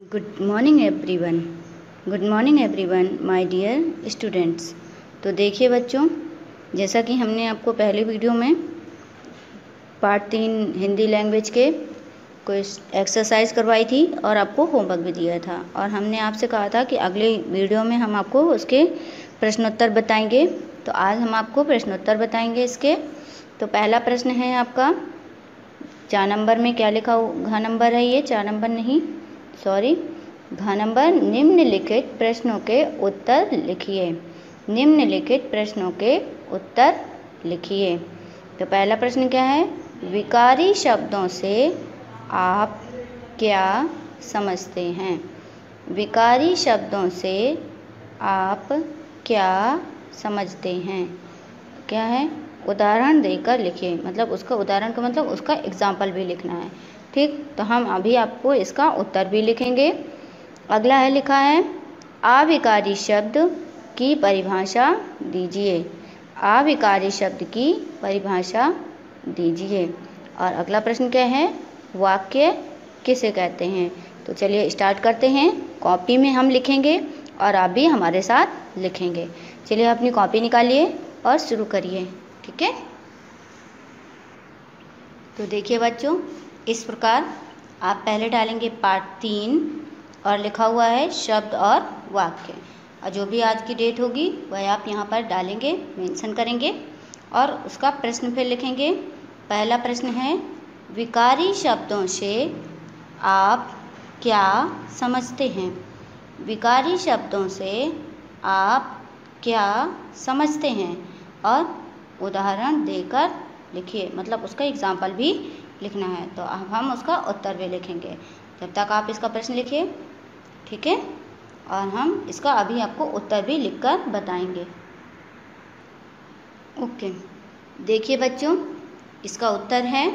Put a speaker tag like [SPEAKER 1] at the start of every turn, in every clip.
[SPEAKER 1] Good morning everyone my dear students. तो देखिए बच्चों, जैसा कि हमने आपको पहले वीडियो में पार्ट 3 हिंदी लैंग्वेज के कोई एक्सरसाइज करवाई थी और आपको होमवर्क भी दिया था, और हमने आपसे कहा था कि अगले वीडियो में हम आपको उसके प्रश्नोत्तर बताएंगे। तो आज हम आपको प्रश्नोत्तर बताएंगे इसके। तो पहला प्रश्न है आपका 4 नंबर में, क्या लिखा घ नंबर है ये, 4 नंबर नहीं, सॉरी, घ नंबर। निम्नलिखित प्रश्नों के उत्तर लिखिए। निम्नलिखित प्रश्नों के उत्तर लिखिए। तो पहला प्रश्न क्या है, विकारी शब्दों से आप क्या समझते हैं? विकारी शब्दों से आप क्या समझते हैं? क्या है, उदाहरण देकर लिखिए। मतलब उसका उदाहरण का मतलब उसका एग्जाम्पल भी लिखना है। ठीक, तो हम अभी आपको इसका उत्तर भी लिखेंगे। अगला है, लिखा है अविकारी शब्द की परिभाषा दीजिए। अविकारी शब्द की परिभाषा दीजिए। और अगला प्रश्न क्या है, वाक्य किसे कहते हैं? तो चलिए स्टार्ट करते हैं। कॉपी में हम लिखेंगे और आप भी हमारे साथ लिखेंगे। चलिए अपनी कॉपी निकालिए और शुरू करिए। ठीक है, तो देखिए बच्चों, इस प्रकार आप पहले डालेंगे पार्ट 3 और लिखा हुआ है शब्द और वाक्य, और जो भी आज की डेट होगी वह आप यहाँ पर डालेंगे, मेंशन करेंगे, और उसका प्रश्न फिर लिखेंगे। पहला प्रश्न है, विकारी शब्दों से आप क्या समझते हैं? विकारी शब्दों से आप क्या समझते हैं? और उदाहरण देकर लिखिए, मतलब उसका एग्जाम्पल भी लिखना है। तो अब हम उसका उत्तर भी लिखेंगे। जब तक आप इसका प्रश्न लिखिए, ठीक है, और हम इसका अभी आपको उत्तर भी लिखकर बताएंगे। ओके, देखिए बच्चों, इसका उत्तर है,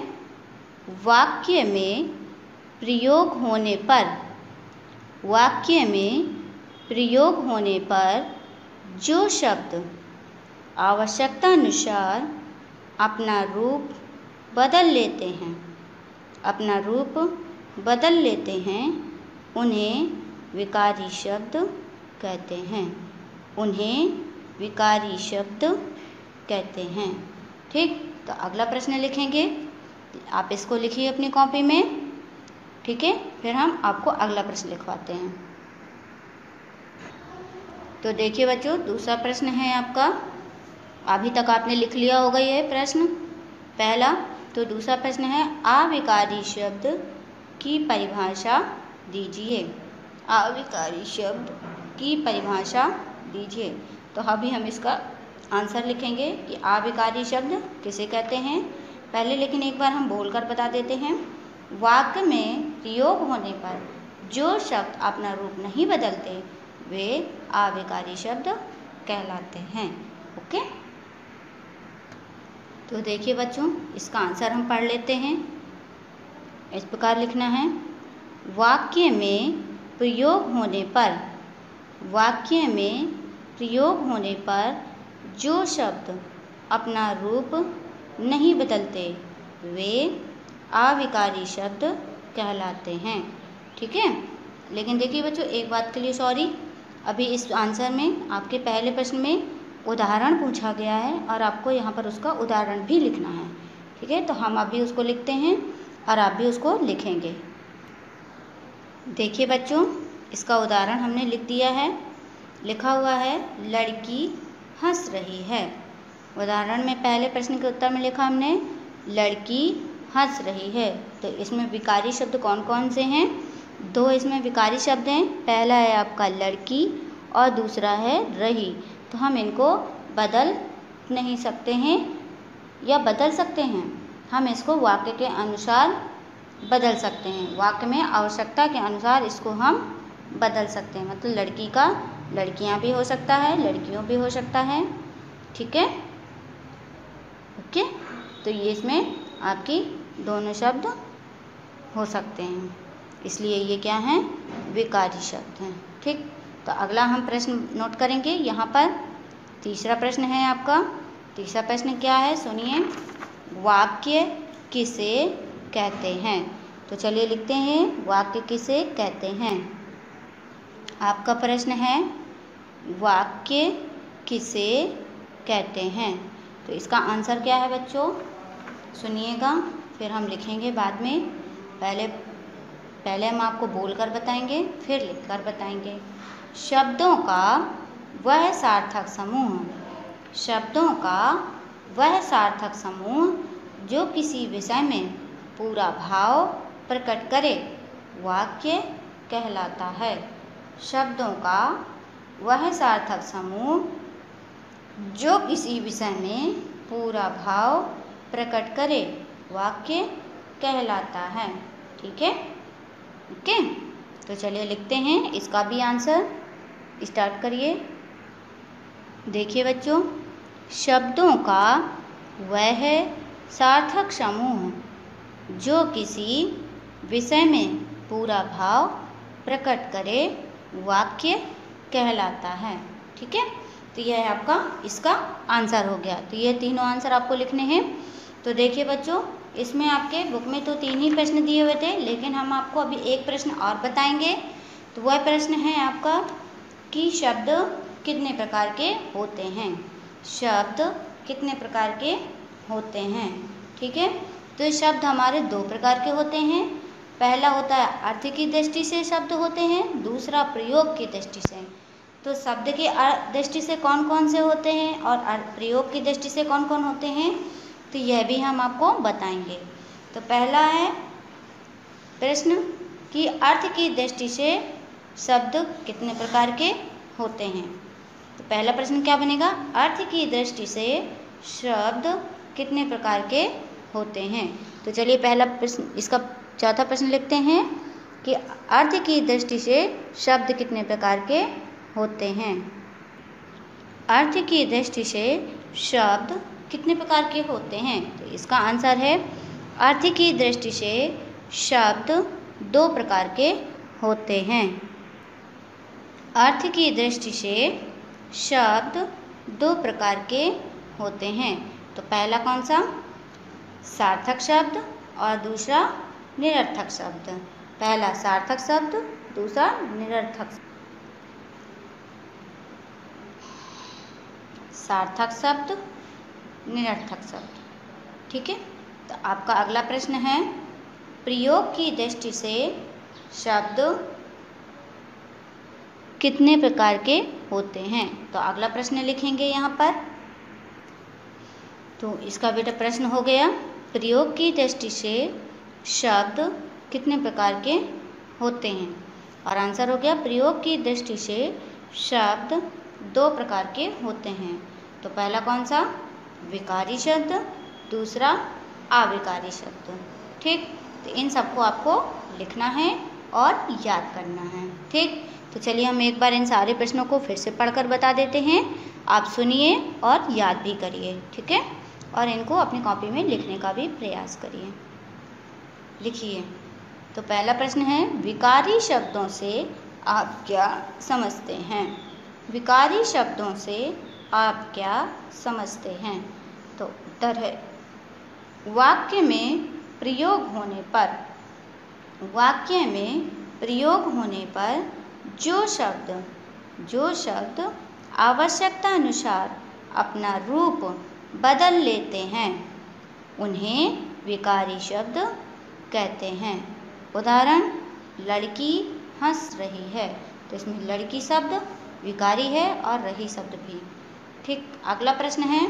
[SPEAKER 1] वाक्य में प्रयोग होने पर, वाक्य में प्रयोग होने पर जो शब्द आवश्यकतानुसार अपना रूप बदल लेते हैं, अपना रूप बदल लेते हैं, उन्हें विकारी शब्द कहते हैं। उन्हें विकारी शब्द कहते हैं। ठीक, तो अगला प्रश्न लिखेंगे। आप इसको लिखिए अपनी कॉपी में। ठीक है, फिर हम आपको अगला प्रश्न लिखवाते हैं। तो देखिए बच्चों, दूसरा प्रश्न है आपका। अभी तक आपने लिख लिया होगा ये प्रश्न पहला। तो दूसरा प्रश्न है, अविकारी शब्द की परिभाषा दीजिए। अविकारी शब्द की परिभाषा दीजिए। तो अभी हम इसका आंसर लिखेंगे कि अविकारी शब्द किसे कहते हैं पहले, लेकिन एक बार हम बोलकर बता देते हैं। वाक्य में प्रयोग होने पर जो शब्द अपना रूप नहीं बदलते वे अविकारी शब्द कहलाते हैं। ओके, तो देखिए बच्चों, इसका आंसर हम पढ़ लेते हैं। इस प्रकार लिखना है, वाक्य में प्रयोग होने पर, वाक्य में प्रयोग होने पर जो शब्द अपना रूप नहीं बदलते वे अविकारी शब्द कहलाते हैं। ठीक है, लेकिन देखिए बच्चों, एक बात के लिए सॉरी, अभी इस आंसर में आपके पहले प्रश्न में उदाहरण पूछा गया है और आपको यहाँ पर उसका उदाहरण भी लिखना है। ठीक है, तो हम अभी उसको लिखते हैं और आप भी उसको लिखेंगे। देखिए बच्चों, इसका उदाहरण हमने लिख दिया है। लिखा हुआ है, लड़की हंस रही है। उदाहरण में पहले प्रश्न के उत्तर में लिखा हमने, लड़की हंस रही है। तो इसमें विकारी शब्द कौन कौन से हैं? 2 इसमें विकारी शब्द हैं। पहला है आपका लड़की और दूसरा है रही। तो हम इनको बदल नहीं सकते हैं या बदल सकते हैं, हम इसको वाक्य के अनुसार बदल सकते हैं। वाक्य में आवश्यकता के अनुसार इसको हम बदल सकते हैं। मतलब लड़की का लड़कियां भी हो सकता है, लड़कियों भी हो सकता है। ठीक है, ओके, तो ये इसमें आपकी दोनों शब्द हो सकते हैं, इसलिए ये क्या हैं, विकारी शब्द हैं। ठीक, तो अगला हम प्रश्न नोट करेंगे। यहाँ पर तीसरा प्रश्न है आपका। तीसरा प्रश्न क्या है, सुनिए, वाक्य किसे कहते हैं? तो चलिए लिखते हैं, वाक्य किसे कहते हैं। आपका प्रश्न है, वाक्य किसे कहते हैं। तो इसका आंसर क्या है बच्चों, सुनिएगा, फिर हम लिखेंगे बाद में। पहले हम आपको बोलकर बताएंगे, फिर लिखकर बताएंगे। शब्दों का वह सार्थक समूह, शब्दों का वह सार्थक समूह जो किसी विषय में पूरा भाव प्रकट करे, वाक्य कहलाता है। शब्दों का वह सार्थक समूह जो किसी विषय में पूरा भाव प्रकट करे, वाक्य कहलाता है। ठीक है, ओके। तो चलिए लिखते हैं इसका भी आंसर, स्टार्ट करिए। देखिए बच्चों, शब्दों का वह सार्थक समूह जो किसी विषय में पूरा भाव प्रकट करे, वाक्य कहलाता है। ठीक है, तो यह है आपका इसका आंसर हो गया। तो ये तीनों आंसर आपको लिखने हैं। तो देखिए बच्चों, इसमें आपके बुक में तो 3 ही प्रश्न दिए हुए थे, लेकिन हम आपको अभी एक प्रश्न और बताएंगे। तो वह प्रश्न है आपका कि शब्द कितने प्रकार के होते हैं। शब्द कितने प्रकार के होते हैं। ठीक है, तो शब्द हमारे 2 प्रकार के होते हैं। पहला होता है अर्थ की दृष्टि से शब्द होते हैं, दूसरा प्रयोग की दृष्टि से। तो शब्द की दृष्टि से कौन कौन से होते हैं और प्रयोग की दृष्टि से कौन कौन होते हैं, तो यह भी हम आपको बताएंगे। तो पहला है प्रश्न कि अर्थ की दृष्टि से शब्द कितने प्रकार के होते हैं। तो पहला प्रश्न क्या बनेगा, अर्थ की दृष्टि से शब्द कितने प्रकार के होते हैं। तो चलिए पहला प्रश्न, इसका चौथा प्रश्न लिखते हैं कि अर्थ की दृष्टि से शब्द कितने प्रकार के होते हैं। अर्थ की दृष्टि से शब्द कितने प्रकार के होते हैं। तो इसका आंसर है, अर्थ की दृष्टि से शब्द 2 प्रकार के होते हैं। अर्थ की दृष्टि से शब्द 2 प्रकार के होते हैं। तो पहला कौन सा, सार्थक शब्द और दूसरा निरर्थक शब्द। पहला सार्थक शब्द, दूसरा निरर्थक। सार्थक शब्द, निरर्थक शब्द। ठीक है, तो आपका अगला प्रश्न है, प्रयोग की दृष्टि से शब्द कितने प्रकार के होते हैं। तो अगला प्रश्न लिखेंगे यहाँ पर। तो इसका बेटा प्रश्न हो गया, प्रयोग की दृष्टि से शब्द कितने प्रकार के होते हैं, और आंसर हो गया, प्रयोग की दृष्टि से शब्द 2 प्रकार के होते हैं। तो पहला कौन सा, विकारी शब्द, दूसरा अविकारी शब्द। ठीक, तो इन सबको आपको लिखना है और याद करना है। ठीक, तो चलिए हम एक बार इन सारे प्रश्नों को फिर से पढ़कर बता देते हैं। आप सुनिए और याद भी करिए। ठीक है, और इनको अपनी कॉपी में लिखने का भी प्रयास करिए। लिखिए। तो पहला प्रश्न है, विकारी शब्दों से आप क्या समझते हैं। विकारी शब्दों से आप क्या समझते हैं। तो उत्तर है, वाक्य में प्रयोग होने पर, वाक्य में प्रयोग होने पर जो शब्द आवश्यकता अनुसार अपना रूप बदल लेते हैं, उन्हें विकारी शब्द कहते हैं। उदाहरण, लड़की हंस रही है। तो इसमें लड़की शब्द विकारी है और रही शब्द भी। ठीक, अगला प्रश्न है,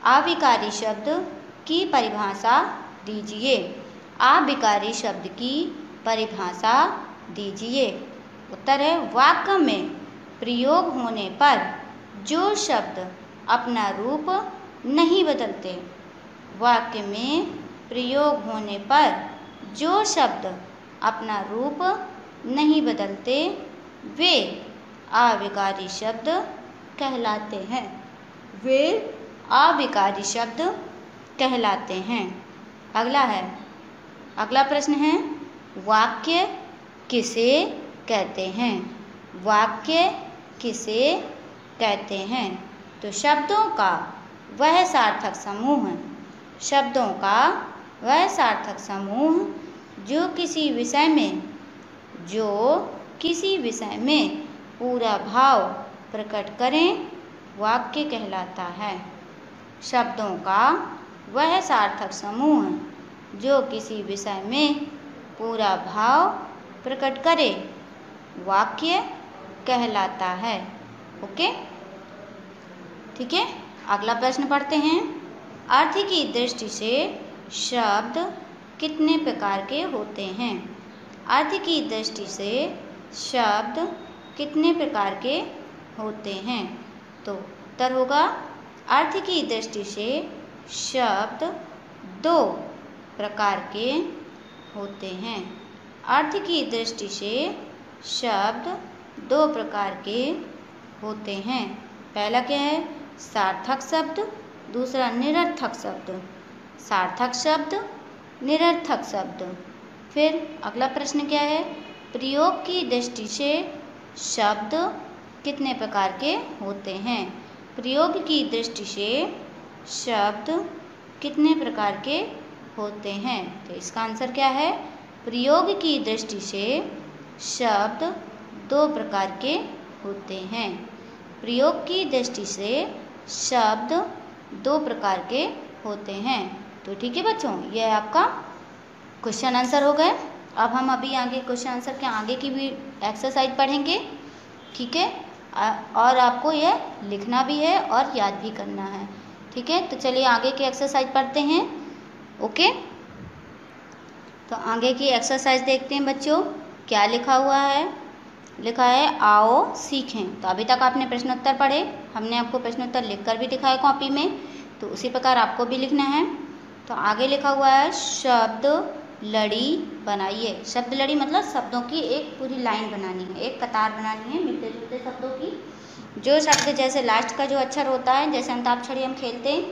[SPEAKER 1] अविकारी शब्द की परिभाषा दीजिए। अविकारी शब्द की परिभाषा दीजिए। उत्तर है, वाक्य में प्रयोग होने पर जो शब्द अपना रूप नहीं बदलते। वाक्य में प्रयोग होने पर जो शब्द अपना रूप नहीं बदलते, वे अविकारी शब्द कहलाते हैं। वे अविकारी शब्द कहलाते हैं। अगला प्रश्न है, वाक्य किसे कहते हैं। वाक्य किसे कहते हैं। तो शब्दों का वह सार्थक समूह जो किसी विषय में पूरा भाव प्रकट करें वाक्य कहलाता है। शब्दों का वह सार्थक समूह जो किसी विषय में पूरा भाव प्रकट करे वाक्य कहलाता है। ओके, ठीक है। अगला प्रश्न पढ़ते हैं। अर्थ की दृष्टि से शब्द कितने प्रकार के होते हैं? अर्थ की दृष्टि से शब्द कितने प्रकार के होते हैं? तो उत्तर होगा, अर्थ की दृष्टि से शब्द 2 प्रकार के होते हैं। अर्थ की दृष्टि से शब्द 2 प्रकार के होते हैं। पहला क्या है? सार्थक शब्द, दूसरा निरर्थक शब्द। सार्थक शब्द, निरर्थक शब्द। फिर अगला प्रश्न क्या है? प्रयोग की दृष्टि से शब्द कितने प्रकार के होते हैं? प्रयोग की दृष्टि से शब्द कितने प्रकार के होते हैं? तो इसका आंसर क्या है? प्रयोग की दृष्टि से शब्द 2 प्रकार के होते हैं। प्रयोग की दृष्टि से शब्द 2 प्रकार के होते हैं। तो ठीक है बच्चों, यह आपका क्वेश्चन आंसर हो गए। अब हम अभी आगे क्वेश्चन आंसर के आगे की भी एक्सरसाइज पढ़ेंगे, ठीक है। और आपको यह लिखना भी है और याद भी करना है, ठीक है। तो चलिए आगे की एक्सरसाइज पढ़ते हैं। ओके, तो आगे की एक्सरसाइज देखते हैं बच्चों, क्या लिखा हुआ है। लिखा है आओ सीखें। तो अभी तक आपने प्रश्नोत्तर पढ़े, हमने आपको प्रश्नोत्तर लिखकर भी दिखाया कॉपी में, तो उसी प्रकार आपको भी लिखना है। तो आगे लिखा हुआ है शब्द लड़ी बनाइए। शब्द लड़ी मतलब शब्दों की एक पूरी लाइन बनानी है, एक कतार बनानी है मिलते जुलते शब्दों की। जो शब्द जैसे लास्ट का जो अक्षर होता है, जैसे अंताक्षरी हम खेलते हैं,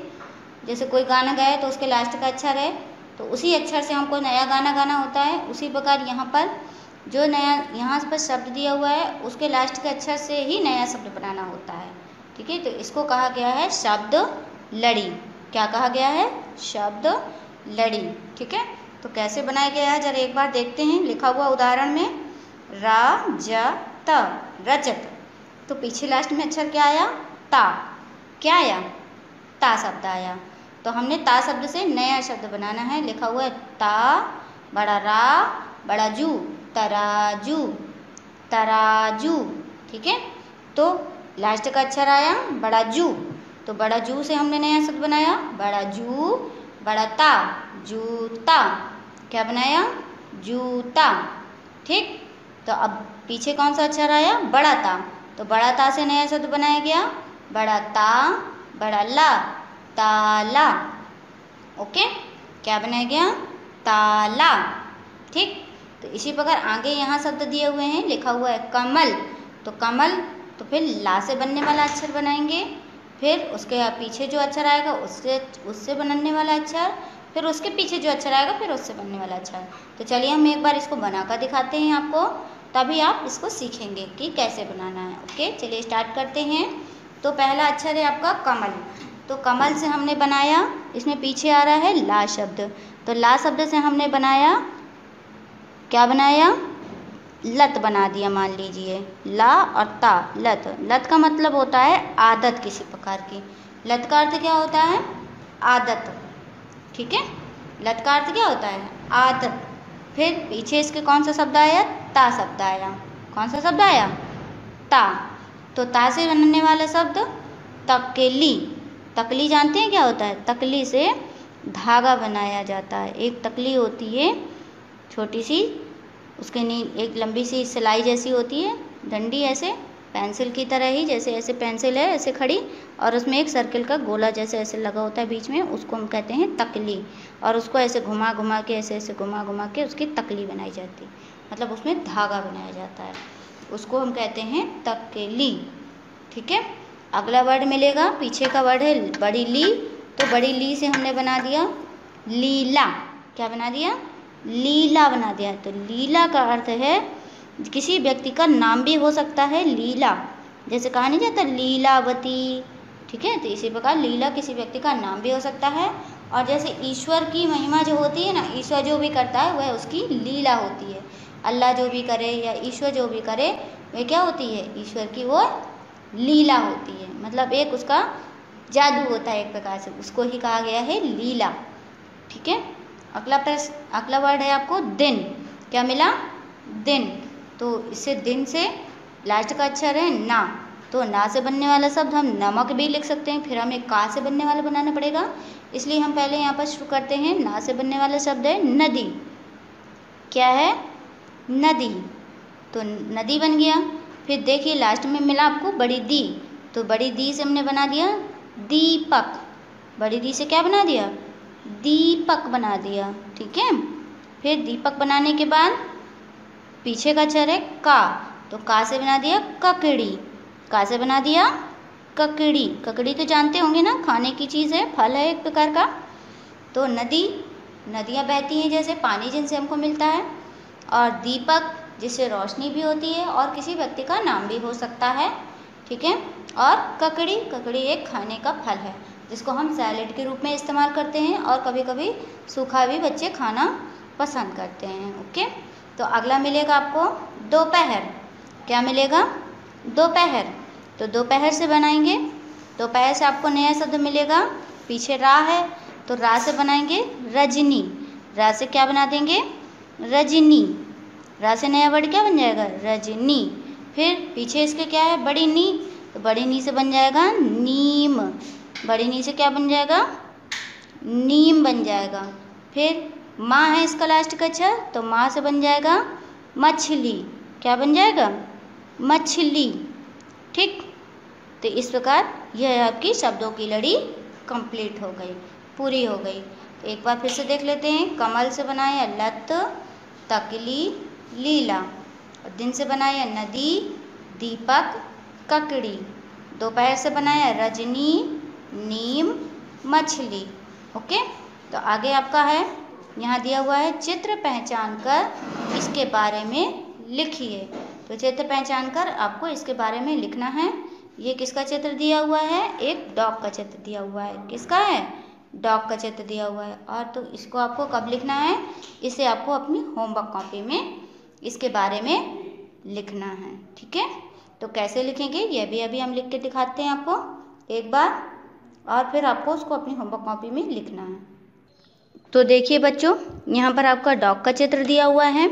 [SPEAKER 1] जैसे कोई गाना गाए तो उसके लास्ट का अक्षर है, तो उसी अक्षर से हमको नया गाना गाना होता है। उसी प्रकार यहाँ पर जो नया यहाँ पर शब्द दिया हुआ है उसके लास्ट के अक्षर से ही नया शब्द बनाना होता है, ठीक है। तो इसको कहा गया है शब्द लड़ी। क्या कहा गया है? शब्द लड़ी, ठीक है। तो कैसे बनाया गया है जरा एक बार देखते हैं। लिखा हुआ उदाहरण में राजत, रजत, तो पीछे लास्ट में अक्षर क्या आया? ता। क्या आया? ता शब्द आया। तो हमने ता शब्द से नया शब्द बनाना है। लिखा हुआ है ता बड़ा रा बड़ा जू, तराजू, तराजू, ठीक है। तो लास्ट का अक्षर आया बड़ा जू, तो बड़ा जू से हमने नया शब्द बनाया बड़ा जू, बड़ा ता, जूता। क्या बनाया? जूता, ठीक। तो अब पीछे कौन सा अक्षर आया? बड़ा ता, तो बड़ा ता से नया शब्द बनाया गया बड़ा ता, बड़ा ला, ताला। ओके, क्या बनाया गया? ताला, ठीक। तो इसी प्रकार आगे यहाँ शब्द दिए हुए हैं। लिखा हुआ है कमल, तो कमल तो फिर ला से बनने वाला अक्षर बनाएंगे, फिर उसके पीछे जो अक्षर आएगा उससे बनने वाला अक्षर, फिर उसके पीछे जो अक्षर आएगा फिर उससे बनने वाला अक्षर। तो चलिए हम एक बार इसको बनाकर दिखाते हैं आपको, तभी आप इसको सीखेंगे कि कैसे बनाना है। ओके, चलिए स्टार्ट करते हैं। तो पहला अक्षर है आपका कमल, तो कमल से हमने बनाया, इसमें पीछे आ रहा है ला शब्द, तो ला शब्द से हमने बनाया, क्या बनाया? लत बना दिया। मान लीजिए ला और ता, लत। लत का मतलब होता है आदत किसी प्रकार की। लत का अर्थ क्या होता है? आदत, ठीक है। लत का अर्थ क्या होता है? आदत। फिर पीछे इसके कौन सा शब्द आया? ता शब्द आया। कौन सा शब्द आया? ता। तो ता से बनने वाला शब्द तकली। तकली जानते हैं क्या होता है? तकली से धागा बनाया जाता है। एक तकली होती है छोटी सी, उसके एक लंबी सी सिलाई जैसी होती है, डंडी ऐसे पेंसिल की तरह ही, जैसे ऐसे पेंसिल है ऐसे खड़ी, और उसमें एक सर्किल का गोला जैसे ऐसे लगा होता है बीच में, उसको हम कहते हैं तकली। और उसको ऐसे घुमा घुमा के ऐसे घुमा घुमा के उसकी तकली बनाई जाती है, मतलब उसमें धागा बनाया जाता है, उसको हम कहते हैं तकली, ठीक है। अगला वर्ड मिलेगा, पीछे का वर्ड है बड़ी ली, तो बड़ी ली से हमने बना दिया लीला। क्या बना दिया? लीला बना दिया। तो लीला का अर्थ है किसी व्यक्ति का नाम भी हो सकता है लीला, जैसे कहा नहीं जाता लीलावती, ठीक है। तो इसी प्रकार लीला किसी व्यक्ति का नाम भी हो सकता है और जैसे ईश्वर की महिमा जो होती है ना, ईश्वर जो भी करता है वह उसकी लीला होती है। अल्लाह जो भी करे या ईश्वर जो भी करे वह क्या होती है, ईश्वर की वो लीला होती है। मतलब एक उसका जादू होता है एक प्रकार से, उसको ही कहा गया है लीला। ठीक है। अगला वर्ड है आपको दिन। क्या मिला, दिन। तो इससे दिन से लास्ट का अक्षर है ना, तो ना से बनने वाला शब्द हम नमक भी लिख सकते हैं, फिर हमें का से बनने वाला बनाना पड़ेगा, इसलिए हम पहले यहाँ पर शुरू करते हैं। ना से बनने वाला शब्द है नदी। क्या है, नदी। तो नदी बन गया। फिर देखिए लास्ट में मिला आपको बड़ी दी, तो बड़ी दी से हमने बना दिया दीपक। बड़ी दी से क्या बना दिया, दीपक बना दिया। ठीक है। फिर दीपक बनाने के बाद पीछे का अक्षर है का, तो का से बना दिया ककड़ी। का से बना दिया ककड़ी। ककड़ी तो जानते होंगे ना, खाने की चीज़ है, फल है एक प्रकार का। तो नदी, नदियाँ बहती हैं जैसे पानी जिनसे हमको मिलता है, और दीपक जिससे रोशनी भी होती है और किसी व्यक्ति का नाम भी हो सकता है। ठीक है। और ककड़ी, ककड़ी एक खाने का फल है जिसको हम सैलेड के रूप में इस्तेमाल करते हैं, और कभी कभी सूखा भी बच्चे खाना पसंद करते हैं। ओके। तो अगला मिलेगा आपको दोपहर। क्या मिलेगा, दोपहर। तो दोपहर से बनाएंगे, दोपहर से आपको नया शब्द मिलेगा, पीछे रा है तो रा से बनाएंगे रजनी। रा से क्या बना देंगे, रजनी। रा से नया वर्ड क्या बन जाएगा, रजनी। फिर पीछे इसके क्या है, बड़ी नी, तो बड़ी नी से बन जाएगा नीम। बड़ी नी से क्या बन जाएगा, नीम बन जाएगा। फिर माँ है इसका लास्ट का अक्षर, तो माँ से बन जाएगा मछली। क्या बन जाएगा, मछली। ठीक। तो इस प्रकार यह आपकी शब्दों की लड़ी कंप्लीट हो गई, पूरी हो गई। तो एक बार फिर से देख लेते हैं। कमल से बनाया लत, तकली, लीला। और दिन से बनाया नदी, दीपक, ककड़ी। दोपहर से बनाया रजनी, नीम, मछली। ओके। तो आगे आपका है, यहाँ दिया हुआ है चित्र पहचान कर इसके बारे में लिखिए। तो चित्र पहचान कर आपको इसके बारे में लिखना है। ये किसका चित्र दिया हुआ है, एक डॉग का चित्र दिया हुआ है। किसका है, डॉग का चित्र दिया हुआ है। और तो इसको आपको कब लिखना है, इसे आपको अपनी होमवर्क कॉपी में इसके बारे में लिखना है। ठीक है। तो कैसे लिखेंगे यह भी अभी हम लिख के दिखाते हैं आपको एक बार, और फिर आपको उसको अपनी होमवर्क कॉपी में लिखना है। तो देखिए बच्चों, यहाँ पर आपका डॉग का चित्र दिया हुआ है,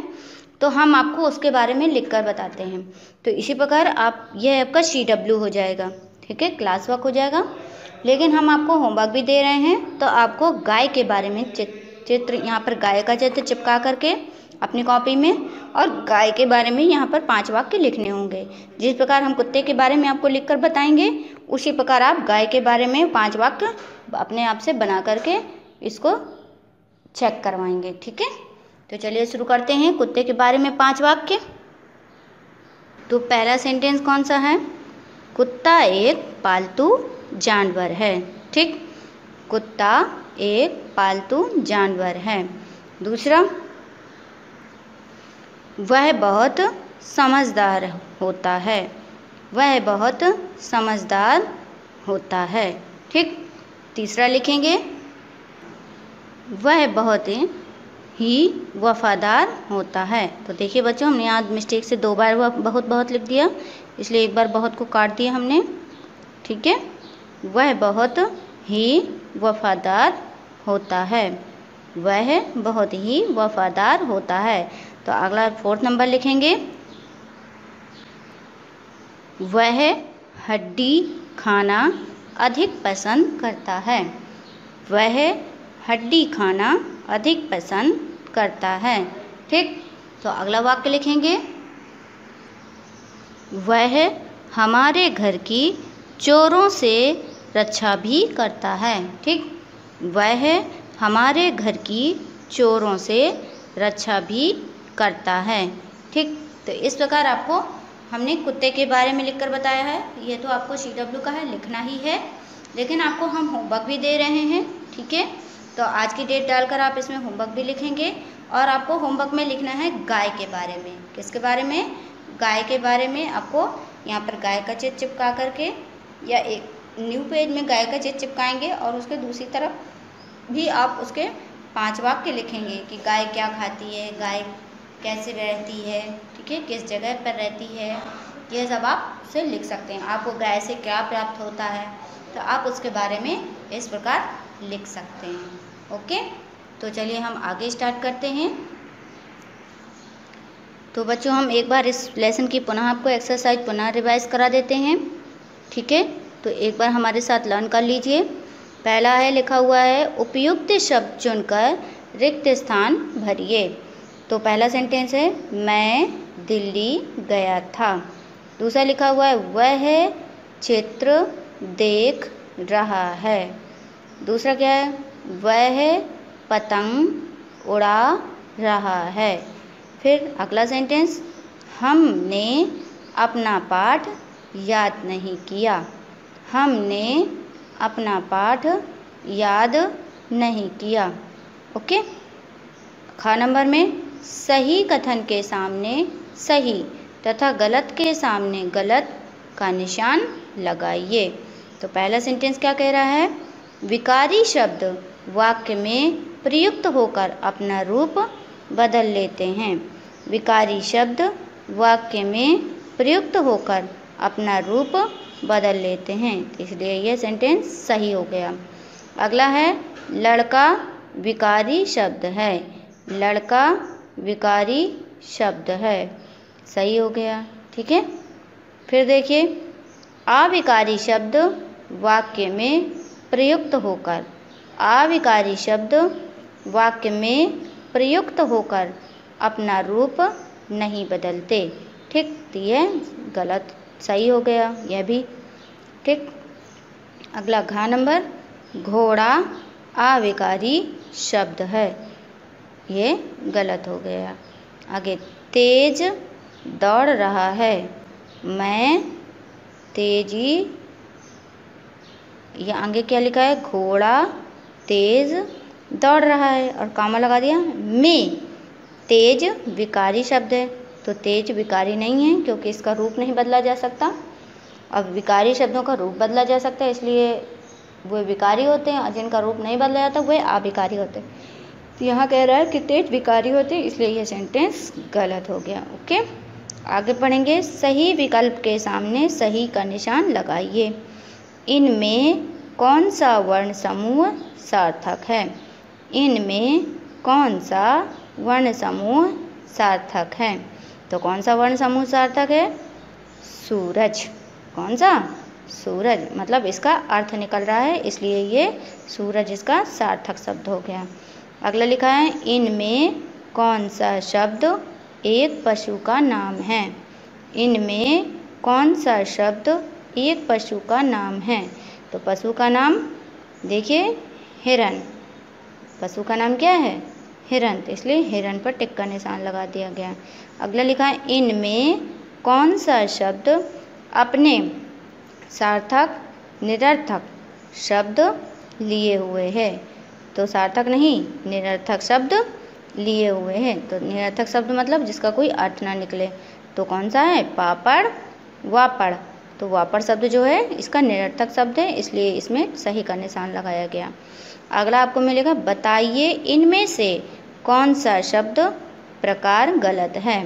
[SPEAKER 1] तो हम आपको उसके बारे में लिखकर बताते हैं। तो इसी प्रकार आप, यह आपका CW हो जाएगा। ठीक है, क्लास वर्क हो जाएगा। लेकिन हम आपको होमवर्क भी दे रहे हैं, तो आपको गाय के बारे में चित्र, यहाँ पर गाय का चित्र चिपका करके अपनी कॉपी में, और गाय के बारे में यहाँ पर 5 वाक्य लिखने होंगे। जिस प्रकार हम कुत्ते के बारे में आपको लिखकर बताएंगे, उसी प्रकार आप गाय के बारे में 5 वाक्य अपने आप से बना करके इसको चेक करवाएंगे। ठीक है। तो चलिए शुरू करते हैं। कुत्ते के बारे में 5 वाक्य। तो पहला सेंटेंस कौन सा है, कुत्ता एक पालतू जानवर है। ठीक, कुत्ता एक पालतू जानवर है। दूसरा, वह बहुत समझदार होता है। वह बहुत समझदार होता है। ठीक। तीसरा लिखेंगे, वह बहुत ही वफादार होता है। तो देखिए बच्चों, हमने यहाँ मिस्टेक से 2 बार बहुत लिख दिया, इसलिए एक बार बहुत को काट दिया हमने। ठीक है। वह बहुत ही वफादार होता है। वह बहुत ही वफादार होता है। तो अगला 4th नंबर लिखेंगे, वह हड्डी खाना अधिक पसंद करता है। वह हड्डी खाना अधिक पसंद करता है। ठीक। तो अगला वाक्य लिखेंगे, वह हमारे घर की चोरों से रक्षा भी करता है। ठीक, वह हमारे घर की चोरों से रक्षा भी करता है। ठीक। तो इस प्रकार आपको हमने कुत्ते के बारे में लिखकर बताया है। ये तो आपको CW का है, लिखना ही है, लेकिन आपको हम होमवर्क भी दे रहे हैं। ठीक है। तो आज की डेट डालकर आप इसमें होमवर्क भी लिखेंगे, और आपको होमवर्क में लिखना है गाय के बारे में। किसके बारे में, गाय के बारे में। आपको यहाँ पर गाय का चित्र चिपका करके, या एक न्यू पेज में गाय का चित्र चिपकाएंगे और उसके दूसरी तरफ भी आप उसके 5 वाक्य लिखेंगे कि गाय क्या खाती है, गाय कैसे रहती है, ठीक है, किस जगह पर रहती है, ये सब आप उसे लिख सकते हैं। आपको गाय से क्या प्राप्त होता है, तो आप उसके बारे में इस प्रकार लिख सकते हैं। ओके, तो चलिए हम आगे स्टार्ट करते हैं। तो बच्चों, हम एक बार इस लेसन की पुनः आपको एक्सरसाइज पुनः रिवाइज करा देते हैं, ठीक है। तो एक बार हमारे साथ लर्न कर लीजिए। पहला है, लिखा हुआ है उपयुक्त शब्द चुनकर रिक्त स्थान भरिए। तो पहला सेंटेंस है, मैं दिल्ली गया था। दूसरा लिखा हुआ है, वह चित्र देख रहा है। दूसरा क्या है, वह पतंग उड़ा रहा है। फिर अगला सेंटेंस, हमने अपना पाठ याद नहीं किया। हमने अपना पाठ याद नहीं किया। ओके। ख नंबर में, सही कथन के सामने सही तथा गलत के सामने गलत का निशान लगाइए। तो पहला सेंटेंस क्या कह रहा है, विकारी शब्द वाक्य में प्रयुक्त होकर अपना रूप बदल लेते हैं। विकारी शब्द वाक्य में प्रयुक्त होकर अपना रूप बदल लेते हैं, इसलिए यह सेंटेंस सही हो गया। अगला है, लड़का विकारी शब्द है। लड़का विकारी शब्द है, सही हो गया, ठीक है। फिर देखिए, अविकारी शब्द वाक्य में प्रयुक्त होकर, अविकारी शब्द वाक्य में प्रयुक्त होकर अपना रूप नहीं बदलते, ठीक। तो यह गलत, सही हो गया यह भी, ठीक। अगला घ नंबर, घोड़ा अविकारी शब्द है, ये गलत हो गया। आगे, तेज दौड़ रहा है। मैं तेजी, ये आगे क्या लिखा है, घोड़ा तेज दौड़ रहा है और कामा लगा दिया। मैं, तेज विकारी शब्द है, तो तेज विकारी नहीं है क्योंकि इसका रूप नहीं बदला जा सकता। अब विकारी शब्दों का रूप बदला जा सकता है, इसलिए वो विकारी होते हैं, और जिनका रूप नहीं बदला जाता वे अविकारी होते हैं। तो यहाँ कह रहा है कि तेज विकारी होते हैं, इसलिए यह सेंटेंस गलत हो गया। ओके, आगे पढ़ेंगे। सही विकल्प के सामने सही का निशान लगाइए। इनमें कौन सा वर्ण समूह सार्थक है। इनमें कौन सा वर्ण समूह सार्थक है। तो कौन सा वर्ण समूह सार्थक है, सूरज। कौन सा, सूरज, मतलब इसका अर्थ निकल रहा है, इसलिए ये सूरज इसका सार्थक शब्द हो गया। अगला लिखा है, इनमें कौन सा शब्द एक पशु का नाम है। इनमें कौन सा शब्द एक पशु का नाम है। तो पशु का नाम देखिए, हिरन। पशु का नाम क्या है, हिरन, तो इसलिए हिरन पर टिक का निशान लगा दिया गया। अगला लिखा है, इनमें कौन सा शब्द अपने सार्थक निरर्थक शब्द लिए हुए है। तो सार्थक नहीं, निरर्थक शब्द लिए हुए हैं। तो निरर्थक शब्द मतलब जिसका कोई अर्थ ना निकले। तो कौन सा है, पापड़ वापड़। तो वापड़ शब्द जो है इसका निरर्थक शब्द है, इसलिए इसमें सही का निशान लगाया गया। अगला आपको मिलेगा, बताइए इनमें से कौन सा शब्द प्रकार गलत है।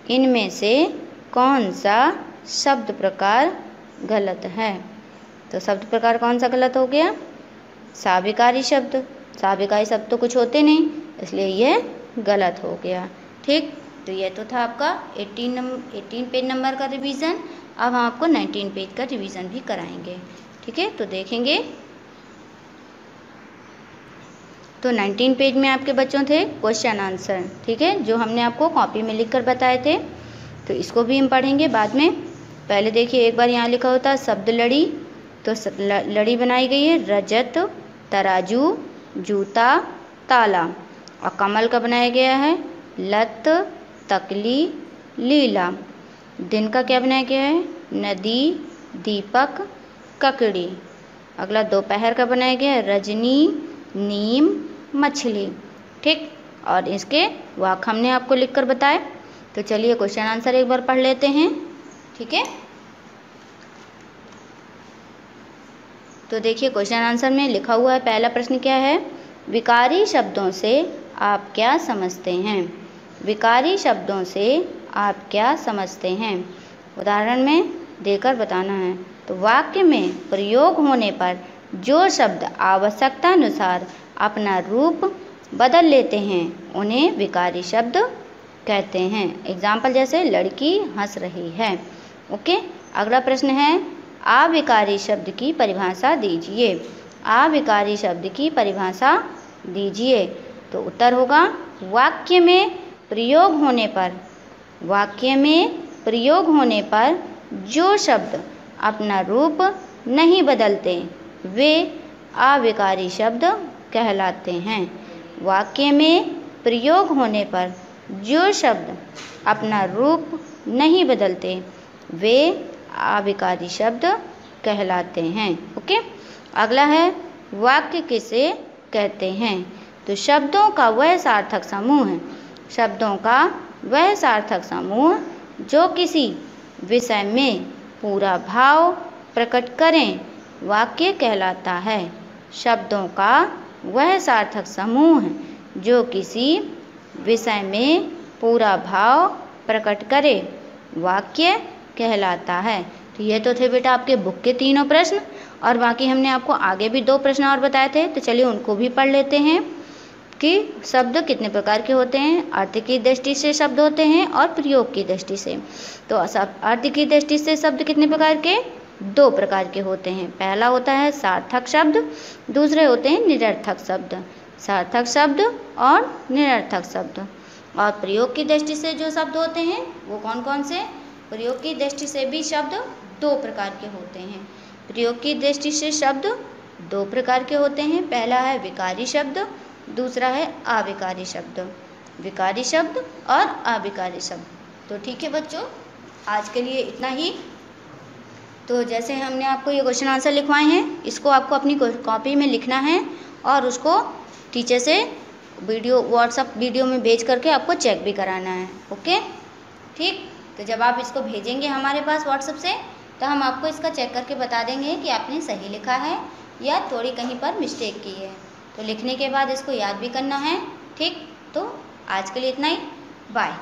[SPEAKER 1] इनमें से कौन सा शब्द प्रकार गलत है। तो शब्द प्रकार कौन सा गलत हो गया, साविकारी शब्द। साविकारी शब्द तो कुछ होते नहीं, इसलिए यह गलत हो गया, ठीक। तो यह तो था आपका 18 पेज नंबर का रिवीजन। अब हम आपको 19 पेज का रिवीजन भी कराएंगे, ठीक है। तो देखेंगे, तो 19 पेज में आपके बच्चों थे क्वेश्चन आंसर, ठीक है, जो हमने आपको कॉपी में लिखकर बताए थे। तो इसको भी हम पढ़ेंगे बाद में। पहले देखिए, एक बार यहाँ लिखा होता है शब्द लड़ी। तो लड़ी बनाई गई है, रजत, तराजू, जूता, ताला। और कमल का बनाया गया है, लत, तकली, लीला। दिन का क्या बनाया गया है, नदी, दीपक, ककड़ी। अगला दोपहर का बनाया गया है, रजनी, नीम, मछली, ठीक। और इसके वाक्य हमने आपको लिखकर बताए। तो चलिए क्वेश्चन आंसर एक बार पढ़ लेते हैं, ठीक है। तो देखिए, क्वेश्चन आंसर में लिखा हुआ है, पहला प्रश्न क्या है, विकारी शब्दों से आप क्या समझते हैं? विकारी शब्दों से आप क्या समझते हैं? उदाहरण में देकर बताना है। तो वाक्य में प्रयोग होने पर जो शब्द आवश्यकतानुसार अपना रूप बदल लेते हैं उन्हें विकारी शब्द कहते हैं। एग्जाम्पल जैसे लड़की हंस रही है। ओके, अगला प्रश्न है अविकारी शब्द की परिभाषा दीजिए। अविकारी शब्द की परिभाषा दीजिए। तो उत्तर होगा वाक्य में प्रयोग होने पर जो शब्द अपना रूप नहीं बदलते वे अविकारी शब्द कहलाते हैं। वाक्य में प्रयोग होने पर जो शब्द अपना रूप नहीं बदलते वे अविकारी शब्द कहलाते हैं। ओके, अगला है वाक्य किसे कहते हैं? तो शब्दों का वह सार्थक समूह है। शब्दों का वह सार्थक समूह जो किसी विषय में पूरा भाव प्रकट करें वाक्य कहलाता है। शब्दों का वह सार्थक समूह है जो किसी विषय में पूरा भाव प्रकट करे वाक्य कहलाता है। तो ये तो थे बेटा आपके बुक के तीनों प्रश्न, और बाकी हमने आपको आगे भी 2 प्रश्न और बताए थे, तो चलिए उनको भी पढ़ लेते हैं कि शब्द कितने प्रकार के होते हैं। अर्थ की दृष्टि से शब्द होते हैं और प्रयोग की दृष्टि से। तो अर्थ की दृष्टि से शब्द कितने प्रकार के? 2 प्रकार के होते हैं। पहला होता है सार्थक शब्द, दूसरे होते हैं निरर्थक शब्द। सार्थक शब्द और निरर्थक शब्द। और प्रयोग की दृष्टि से जो शब्द होते हैं वो कौन कौन से? प्रयोग की दृष्टि से भी शब्द 2 प्रकार के होते हैं। प्रयोग की दृष्टि से शब्द 2 प्रकार के होते हैं। पहला है विकारी शब्द, दूसरा है अविकारी शब्द। विकारी शब्द और अविकारी शब्द। तो ठीक है बच्चों, आज के लिए इतना ही। तो जैसे हमने आपको ये क्वेश्चन आंसर लिखवाए हैं, इसको आपको अपनी कॉपी में लिखना है और उसको टीचर से व्हाट्सएप वीडियो में भेज करके आपको चेक भी कराना है। ओके, ठीक। तो जब आप इसको भेजेंगे हमारे पास व्हाट्सएप से, तो हम आपको इसका चेक करके बता देंगे कि आपने सही लिखा है या थोड़ी कहीं पर मिस्टेक की है। तो लिखने के बाद इसको याद भी करना है। ठीक, तो आज के लिए इतना ही। बाय।